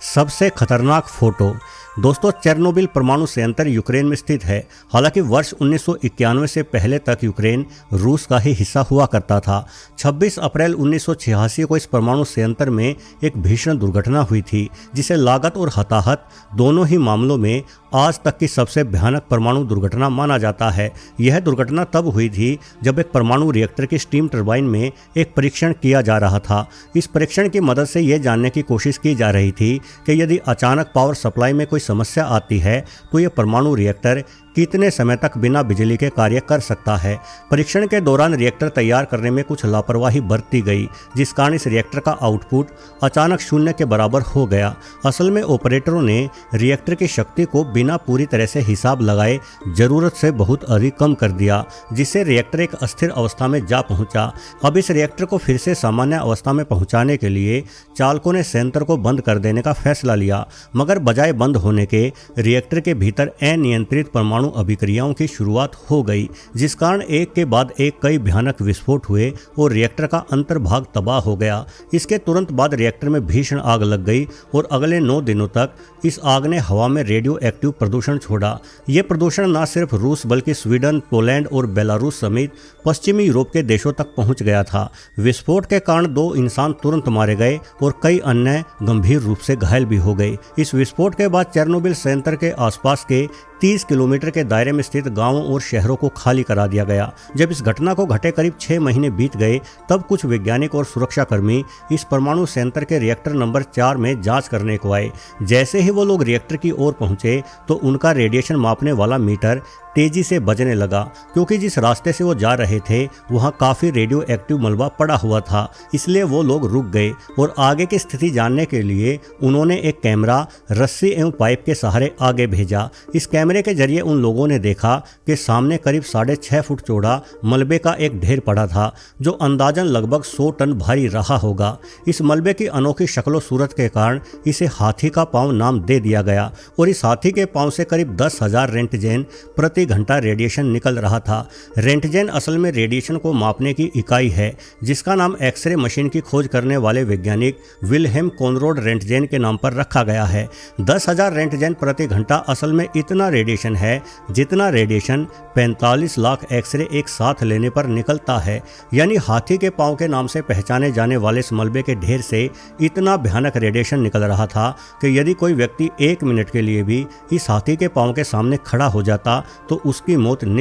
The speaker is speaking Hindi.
सबसे खतरनाक फोटो। दोस्तों, चेरनोबिल परमाणु संयंत्र यूक्रेन में स्थित है। हालांकि वर्ष 1991 से पहले तक यूक्रेन रूस का ही हिस्सा हुआ करता था। 26 अप्रैल 1986 को इस परमाणु संयंत्र में एक भीषण दुर्घटना हुई थी, जिसे लागत और हताहत दोनों ही मामलों में आज तक की सबसे भयानक परमाणु दुर्घटना माना जाता है। यह दुर्घटना तब हुई थी जब एक परमाणु रिएक्टर के स्टीम टरबाइन में एक परीक्षण किया जा रहा था। इस परीक्षण की मदद से यह जानने की कोशिश की जा रही थी कि यदि अचानक पावर सप्लाई में कोई समस्या आती है तो यह परमाणु रिएक्टर कितने समय तक बिना बिजली के कार्य कर सकता है। परीक्षण के दौरान रिएक्टर तैयार करने में कुछ लापरवाही बरती गई, जिस कारण इस रिएक्टर का आउटपुट अचानक शून्य के बराबर हो गया। असल में ऑपरेटरों ने रिएक्टर की शक्ति को बिना पूरी तरह से हिसाब लगाए जरूरत से बहुत अधिक कम कर दिया, जिससे रिएक्टर एक अस्थिर अवस्था में जा पहुंचा। अब इस रिएक्टर को फिर से सामान्य अवस्था में पहुंचाने के लिए चालकों ने संयंत्र को बंद कर देने का फैसला लिया, मगर बजाय बंद होने के रिएक्टर के भीतर अनियंत्रित परमाणु अभिक्रियाओं की शुरुआत हो गई, जिस कारण एक के बाद एक कई भयानक विस्फोट हुए और रिएक्टर का अंतर्भाग तबाह हो गया। इसके तुरंत बाद रिएक्टर में भीषण आग लग गई और अगले 9 दिनों तक इस आग ने हवा में रेडियो एक्टिव प्रदूषण छोड़ा। यह प्रदूषण न सिर्फ रूस बल्कि स्वीडन, पोलैंड और बेलारूस समेत पश्चिमी यूरोप के देशों तक पहुंच गया था। विस्फोट के कारण 2 इंसान तुरंत मारे गए और कई अन्य गंभीर रूप से घायल भी हो गए। इस विस्फोट के बाद चेरनोबिल संयंत्र के आसपास के 30 किलोमीटर के दायरे में स्थित गांवों और शहरों को खाली करा दिया गया। जब इस घटना को घटे करीब 6 महीने बीत गए, तब कुछ वैज्ञानिक और सुरक्षाकर्मी इस परमाणु संयंत्र के रिएक्टर नंबर 4 में जांच करने को आए। जैसे ही वो लोग रिएक्टर की ओर पहुंचे तो उनका रेडिएशन मापने वाला मीटर तेजी से बजने लगा, क्योंकि जिस रास्ते से वो जा रहे थे वहाँ काफ़ी रेडियो एक्टिव मलबा पड़ा हुआ था। इसलिए वो लोग रुक गए और आगे की स्थिति जानने के लिए उन्होंने एक कैमरा रस्सी एवं पाइप के सहारे आगे भेजा। इस कैमरे के जरिए उन लोगों ने देखा कि सामने करीब 6.5 फुट चौड़ा मलबे का एक ढेर पड़ा था, जो अंदाजन लगभग 100 टन भारी रहा होगा। इस मलबे की अनोखी शक्ल सूरत के कारण इसे हाथी का पांव नाम दे दिया गया और इस हाथी के पांव से करीब 10,000 रेंटजेन प्रति घंटा रेडिएशन निकल रहा था। रेंटजेन असल में रेडिएशन को मापने की इकाई है, जिसका नाम एक्सरे मशीन की खोज करने वाले वैज्ञानिक विल्हेम कॉनराड रेंटजेन के नाम पर रखा गया है। 10,000 रेंटजेन प्रति घंटा असल में इतना रेडिएशन है जितना रेडिएशन 45 लाख एक्सरे एक साथ लेने पर निकलता है। यानी हाथी के पांव के नाम से पहचाने जाने वाले इस मलबे के ढेर से इतना भयानक रेडिएशन निकल रहा था कि यदि कोई व्यक्ति 1 मिनट के लिए भी इस हाथी के पांव के सामने खड़ा हो जाता तो उसकी मौत